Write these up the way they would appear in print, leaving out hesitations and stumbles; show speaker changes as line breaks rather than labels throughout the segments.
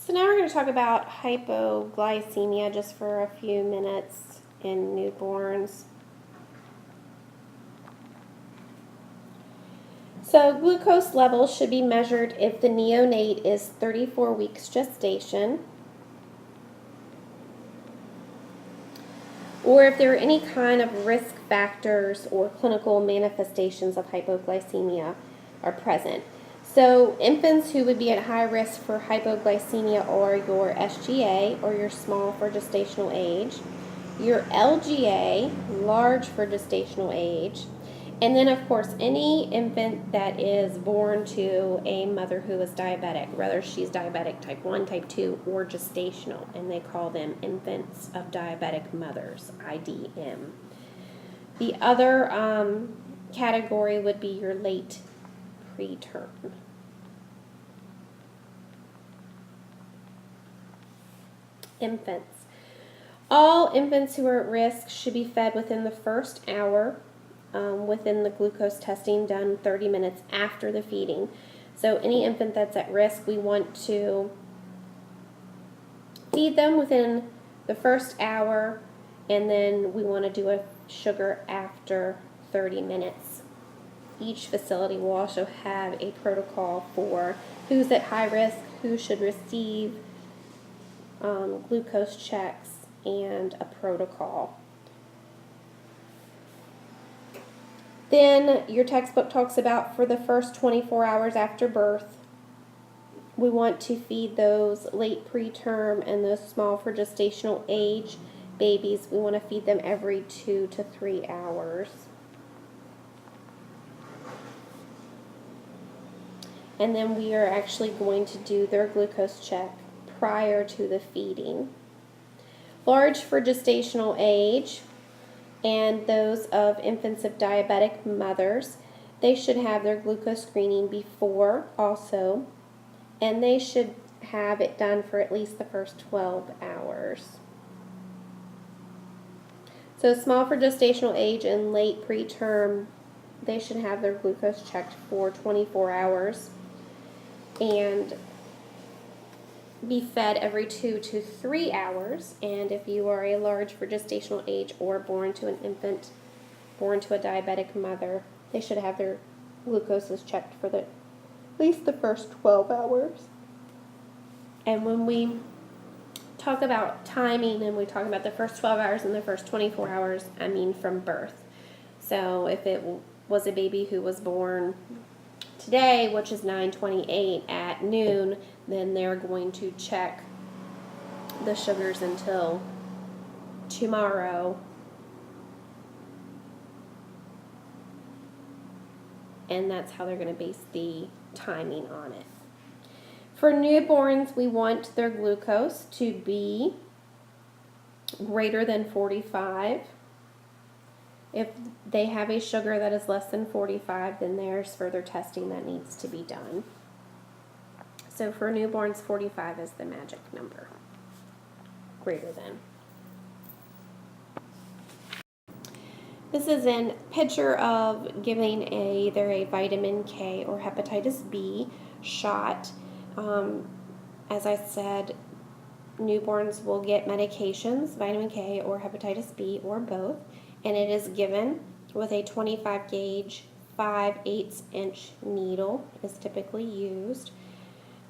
So now we're going to talk about hypoglycemia just for a few minutes in newborns. So glucose levels should be measured if the neonate is 34 weeks gestation, or if there are any kind of risk factors or clinical manifestations of hypoglycemia are present. So infants who would be at high risk for hypoglycemia are your SGA, or your small for gestational age, your LGA, large for gestational age, and then of course any infant that is born to a mother who is diabetic, whether she's diabetic type 1, type 2, or gestational, and they call them infants of diabetic mothers, IDM. The other category would be your late preterm. Infants. All infants who are at risk should be fed within the first hour within the glucose testing done 30 minutes after the feeding. So any infant that's at risk, we want to feed them within the first hour, and then we want to do a sugar after 30 minutes. Each facility will also have a protocol for who's at high risk, who should receive glucose checks, and a protocol. Then your textbook talks about for the first 24 hours after birth, we want to feed those late preterm and those small for gestational age babies. We want to feed them every 2 to 3 hours. And then we are actually going to do their glucose check prior to the feeding. Large for gestational age and those of infants of diabetic mothers, they should have their glucose screening before also, and they should have it done for at least the first 12 hours. So small for gestational age and late preterm, they should have their glucose checked for 24 hours and be fed every 2 to 3 hours. And if you are a large for gestational age or born to an infant born to a diabetic mother, they should have their glucoses checked for at least the first 12 hours. And when we talk about timing and we talk about the first 12 hours and the first 24 hours, I mean from birth. So if it was a baby who was born today, which is 9/28 at noon, then they're going to check the sugars until tomorrow, and that's how they're going to base the timing on it. For newborns, we want their glucose to be greater than 45. If they have a sugar that is less than 45, then there's further testing that needs to be done. So for newborns, 45 is the magic number, greater than. This is a picture of giving either a vitamin K or hepatitis B shot. As I said, newborns will get medications, vitamin K or hepatitis B or both, and it is given with a 25 gauge 5/8 inch needle is typically used.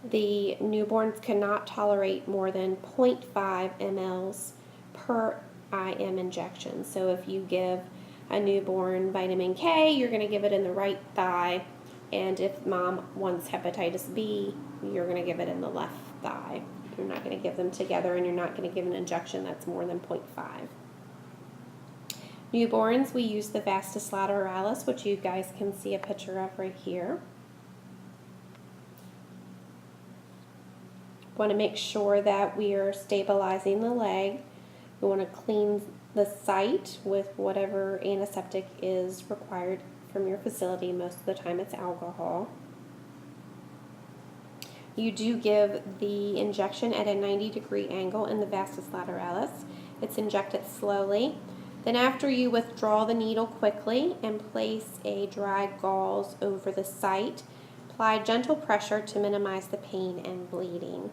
The newborns cannot tolerate more than 0.5 mLs per IM injection. So if you give a newborn vitamin K, you're going to give it in the right thigh, and if mom wants hepatitis B, you're going to give it in the left thigh. You're not going to give them together, and you're not going to give an injection that's more than 0.5. Newborns, we use the vastus lateralis, which you guys can see a picture of right here. Want to make sure that we are stabilizing the leg. We want to clean the site with whatever antiseptic is required from your facility. Most of the time it's alcohol. You do give the injection at a 90-degree angle in the vastus lateralis. It's injected slowly. Then after you withdraw the needle quickly and place a dry gauze over the site, apply gentle pressure to minimize the pain and bleeding.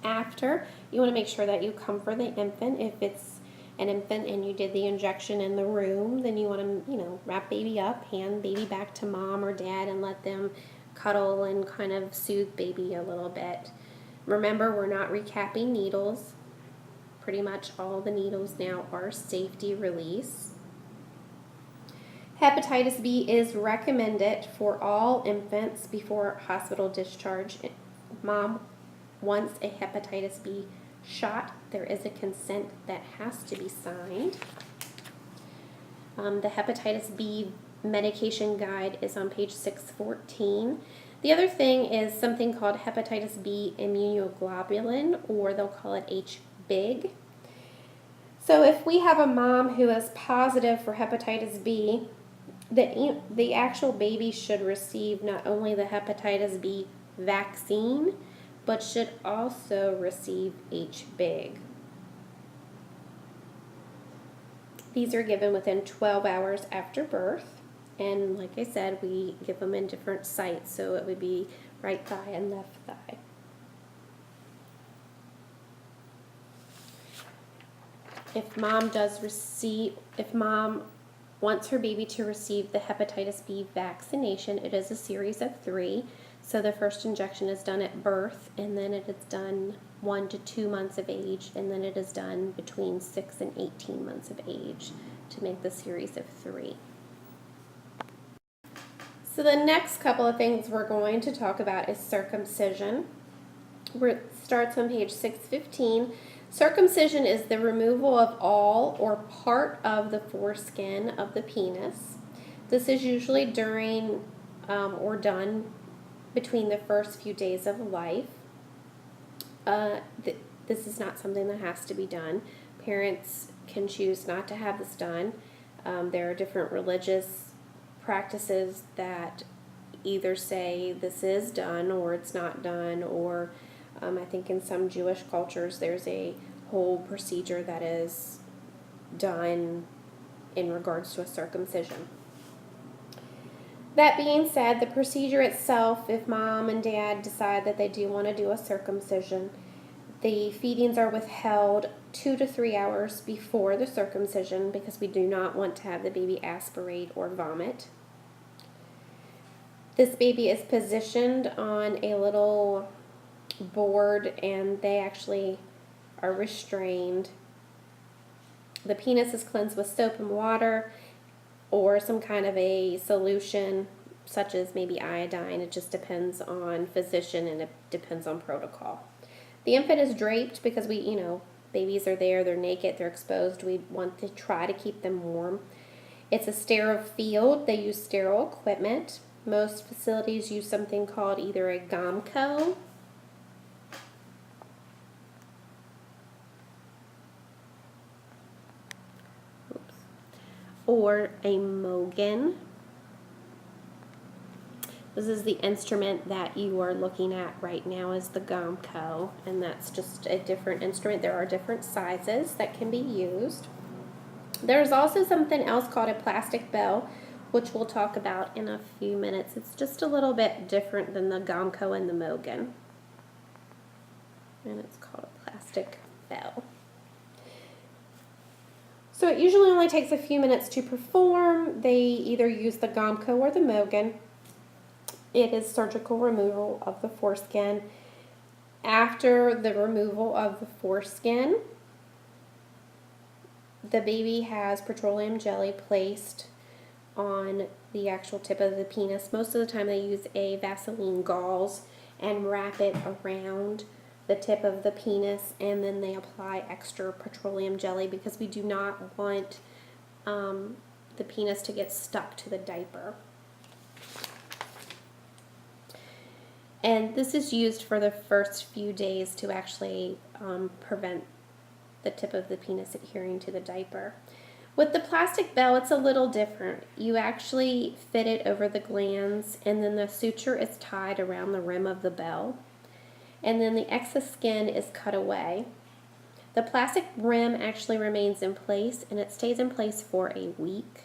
After, you want to make sure that you comfort the infant. If it's an infant and you did the injection in the room, then you want to, wrap baby up, hand baby back to mom or dad, and let them cuddle and kind of soothe baby a little bit. Remember, we're not recapping needles. Pretty much all the needles now are safety release. Hepatitis B is recommended for all infants before hospital discharge. Mom wants a hepatitis B shot. There is a consent that has to be signed. The hepatitis B medication guide is on page 614. The other thing is something called hepatitis B immunoglobulin, or they'll call it HBIG. So if we have a mom who is positive for hepatitis B, the actual baby should receive not only the hepatitis B vaccine, but should also receive HBIG. These are given within 12 hours after birth, and like I said, we give them in different sites, so it would be right thigh and left thigh. If mom wants her baby to receive the hepatitis B vaccination, it is a series of 3. So the first injection is done at birth, and then it is done 1 to 2 months of age, and then it is done between 6 and 18 months of age to make the series of 3. So the next couple of things we're going to talk about is circumcision. It starts on page 615. Circumcision is the removal of all or part of the foreskin of the penis. This is usually during or done between the first few days of life. This is not something that has to be done. Parents can choose not to have this done. There are different religious practices that either say this is done or it's not done, or I think in some Jewish cultures there's a whole procedure that is done in regards to a circumcision. That being said, the procedure itself, if mom and dad decide that they do want to do a circumcision, the feedings are withheld 2 to 3 hours before the circumcision because we do not want to have the baby aspirate or vomit. This baby is positioned on a little board, and they actually are restrained. The penis is cleansed with soap and water or some kind of a solution such as maybe iodine. It just depends on physician and it depends on protocol. The infant is draped because babies are there, they're naked, they're exposed. We want to try to keep them warm. It's a sterile field. They use sterile equipment. Most facilities use something called either a GOMCO or a Mogen. This is the instrument that you are looking at right now, is the GOMCO, and that's just a different instrument. There are different sizes that can be used. There's also something else called a plastic bell, which we'll talk about in a few minutes. It's just a little bit different than the GOMCO and the Mogen, and it's called a plastic bell. So it usually only takes a few minutes to perform. They either use the GOMCO or the Mogen. It is surgical removal of the foreskin. After the removal of the foreskin, the baby has petroleum jelly placed on the actual tip of the penis. Most of the time they use a Vaseline gauze and wrap it around the tip of the penis, and then they apply extra petroleum jelly because we do not want the penis to get stuck to the diaper. And this is used for the first few days to actually prevent the tip of the penis adhering to the diaper. With the plastic bell, it's a little different. You actually fit it over the glands, and then the suture is tied around the rim of the bell, and then the excess skin is cut away. The plastic rim actually remains in place, and it stays in place for a week.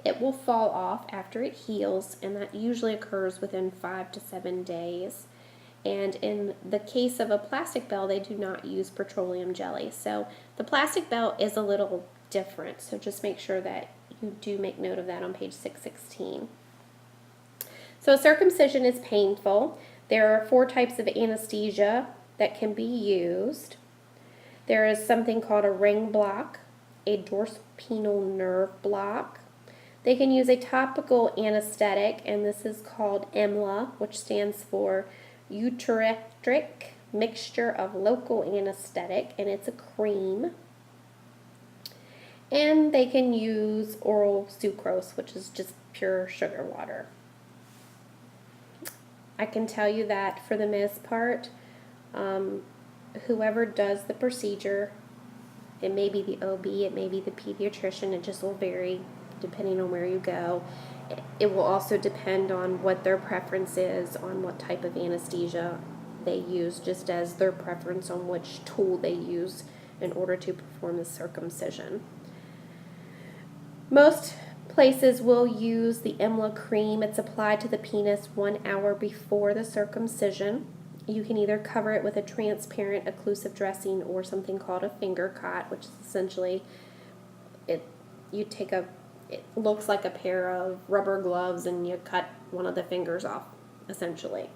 It will fall off after it heals, and that usually occurs within 5 to 7 days. And in the case of a plastic bell, they do not use petroleum jelly. So the plastic bell is a little different. So just make sure that you do make note of that on page 616. So a circumcision is painful. There are 4 types of anesthesia that can be used. There is something called a ring block, a dorsal nerve block. They can use a topical anesthetic, and this is called EMLA, which stands for Euteric Mixture of Local Anesthetic, and it's a cream. And they can use oral sucrose, which is just pure sugar water. I can tell you that for the most part, whoever does the procedure, it may be the OB, it may be the pediatrician, it just will vary depending on where you go. It will also depend on what their preference is on what type of anesthesia they use, just as their preference on which tool they use in order to perform the circumcision. Most places will use the EMLA cream. It's applied to the penis 1 hour before the circumcision. You can either cover it with a transparent occlusive dressing or something called a finger cot, which is essentially it looks like a pair of rubber gloves and you cut one of the fingers off, essentially.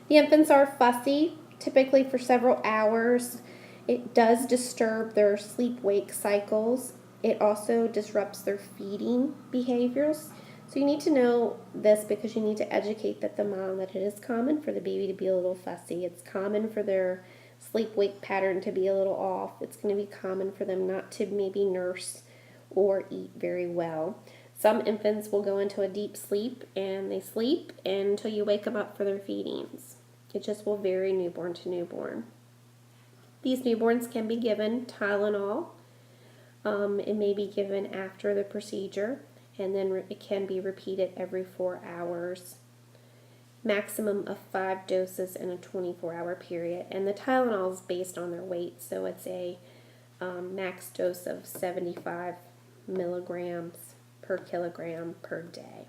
The infants are fussy, typically for several hours. It does disturb their sleep-wake cycles. It also disrupts their feeding behaviors. So you need to know this because you need to educate the mom that it is common for the baby to be a little fussy. It's common for their sleep-wake pattern to be a little off. It's going to be common for them not to maybe nurse or eat very well. Some infants will go into a deep sleep and they sleep until you wake them up for their feedings. It just will vary newborn to newborn. These newborns can be given Tylenol. It may be given after the procedure, and then it can be repeated every 4 hours. Maximum of 5 doses in a 24-hour period. And the Tylenol is based on their weight, so it's a max dose of 75 milligrams per kilogram per day.